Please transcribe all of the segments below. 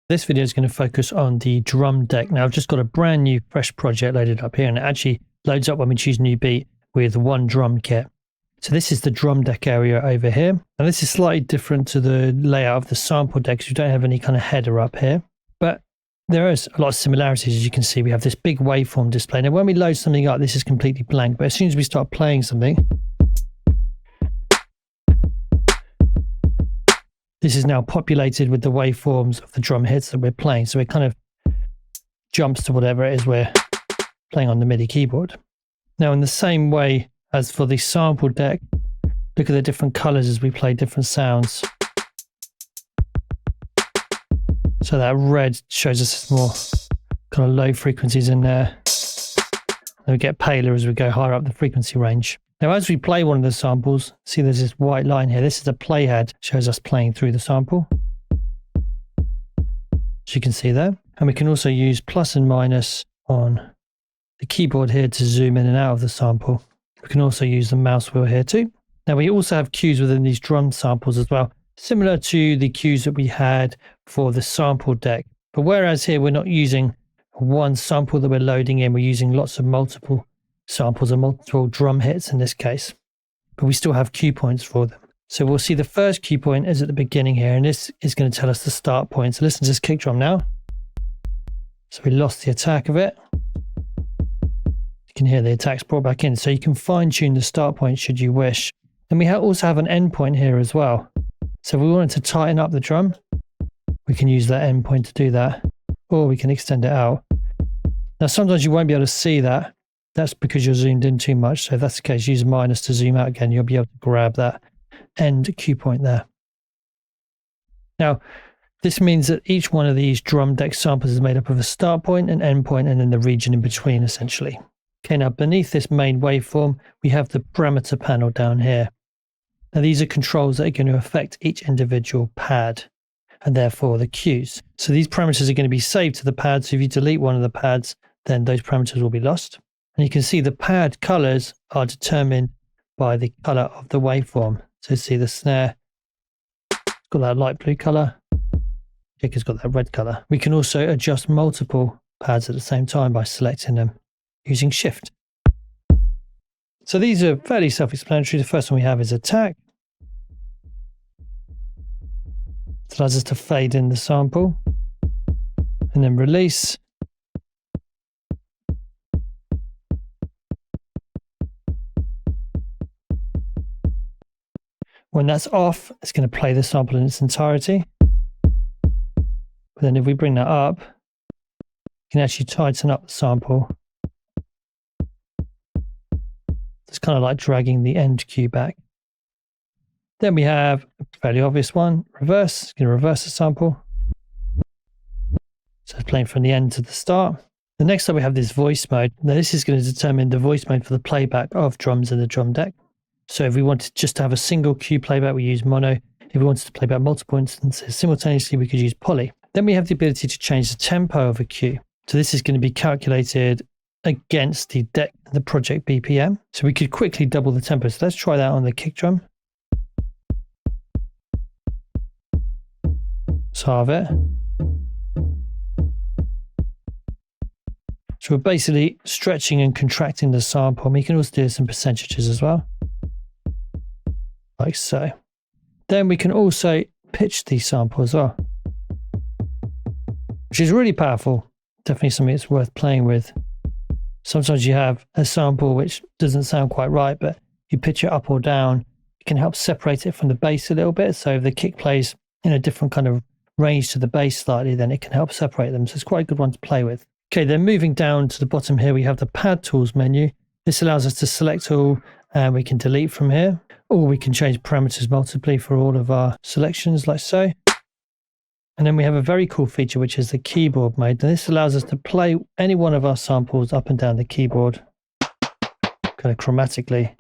This video is going to focus on the drum deck. Now I've just got a brand new fresh project loaded up here, and it actually loads up when we choose new beat with one drum kit. So this is the drum deck area over here. And this is slightly different to the layout of the sample deck because we don't have any kind of header up here. But there is a lot of similarities. As you can see, we have this big waveform display. Now when we load something up, this is completely blank. But as soon as we start playing something, this is now populated with the waveforms of the drum hits that we're playing. So it kind of jumps to whatever it is we're playing on the MIDI keyboard. Now in the same way as for the sample deck, look at the different colors as we play different sounds. So that red shows us more kind of low frequencies in there. And we get paler as we go higher up the frequency range. Now, as we play one of the samples, see there's this white line here. This is a playhead, shows us playing through the sample. As you can see there. And we can also use plus and minus on the keyboard here to zoom in and out of the sample. We can also use the mouse wheel here too. Now, we also have cues within these drum samples as well, similar to the cues that we had for the sample deck. But whereas here we're not using one sample that we're loading in, we're using lots of multiple samples and multiple drum hits in this case, but we still have cue points for them. So we'll see the first cue point is at the beginning here, and this is going to tell us the start point. So listen to this kick drum now. So we lost the attack of it. You can hear the attack's brought back in, so you can fine tune the start point should you wish. And we also have an end point here as well. So if we wanted to tighten up the drum, we can use that end point to do that, or we can extend it out. Now sometimes you won't be able to see that. That's because you're zoomed in too much. So if that's the case, use minus to zoom out again. You'll be able to grab that end cue point there. Now, this means that each one of these drum deck samples is made up of a start point, an end point, and then the region in between, essentially. Okay, now beneath this main waveform, we have the parameter panel down here. Now, these are controls that are going to affect each individual pad, and therefore the cues. So these parameters are going to be saved to the pad. So if you delete one of the pads, then those parameters will be lost. And you can see the pad colors are determined by the color of the waveform. So see the snare, it's got that light blue color. Kick has got that red color. We can also adjust multiple pads at the same time by selecting them using Shift. So these are fairly self-explanatory. The first one we have is attack. It allows us to fade in the sample, and then release. When that's off, it's going to play the sample in its entirety. But then if we bring that up, you can actually tighten up the sample. It's kind of like dragging the end cue back. Then we have a fairly obvious one, reverse. It's going to reverse the sample. So it's playing from the end to the start. The next up we have this voice mode. Now this is going to determine the voice mode for the playback of drums in the drum deck. So if we wanted just to have a single cue playback, we use mono. If we wanted to play back multiple instances simultaneously, we could use poly. Then we have the ability to change the tempo of a cue. So this is going to be calculated against the deck, the project BPM. So we could quickly double the tempo. So let's try that on the kick drum. So halve it. So we're basically stretching and contracting the sample. And we can also do some percentages as well. Like so. Then we can also pitch the sample as well, which is really powerful. Definitely something that's worth playing with. Sometimes you have a sample which doesn't sound quite right, but you pitch it up or down, it can help separate it from the bass a little bit. So if the kick plays in a different kind of range to the bass slightly, then it can help separate them. So it's quite a good one to play with. Okay, then moving down to the bottom here, we have the pad tools menu. This allows us to select all, and we can delete from here, or we can change parameters multiply for all of our selections like so. And then we have a very cool feature, which is the keyboard mode. And this allows us to play any one of our samples up and down the keyboard, kind of chromatically.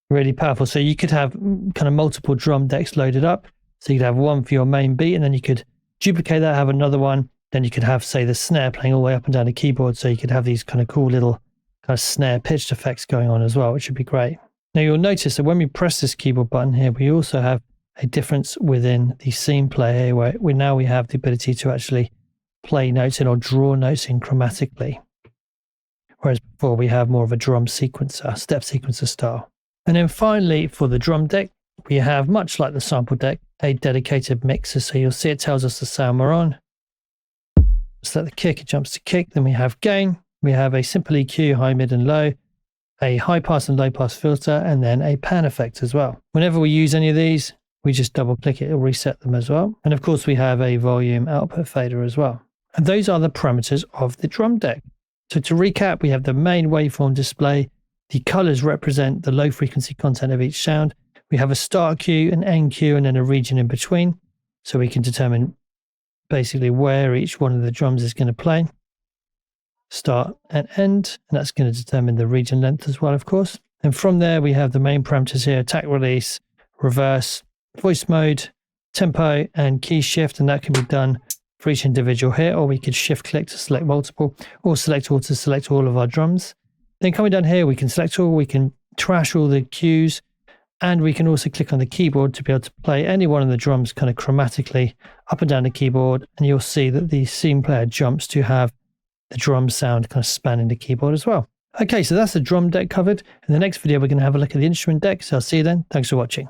Really powerful. So you could have kind of multiple drum decks loaded up. So you could have one for your main beat, and then you could duplicate that, have another one. Then you could have, say, the snare playing all the way up and down the keyboard. So you could have these kind of cool little kind of snare pitched effects going on as well, which would be great. Now you'll notice that when we press this keyboard button here, we also have a difference within the scene player here, where we have the ability to actually play notes in or draw notes in chromatically. Whereas before we have more of a drum sequencer, step sequencer style. And then finally for the drum deck, we have, much like the sample deck, a dedicated mixer. So you'll see it tells us the sound we're on. Select the kick, it jumps to kick. Then we have gain. We have a simple EQ, high, mid and low, a high pass and low pass filter, and then a pan effect as well. Whenever we use any of these, we just double click it, it'll reset them as well. And of course we have a volume output fader as well. And those are the parameters of the drum deck. So to recap, we have the main waveform display. The colors represent the low frequency content of each sound. We have a start cue, an end cue, and then a region in between. So we can determine basically where each one of the drums is going to play. Start and end, and that's going to determine the region length as well, of course. And from there, we have the main parameters here: attack, release, reverse, voice mode, tempo, and key shift. And that can be done for each individual here, or we could shift click to select multiple, or select all to select all of our drums. Then coming down here, we can select all, we can trash all the cues, and we can also click on the keyboard to be able to play any one of the drums kind of chromatically up and down the keyboard. And you'll see that the scene player jumps to have the drum sound kind of spanning the keyboard as well. Okay, so that's the drum deck covered. In the next video, we're going to have a look at the instrument deck. So I'll see you then. Thanks for watching.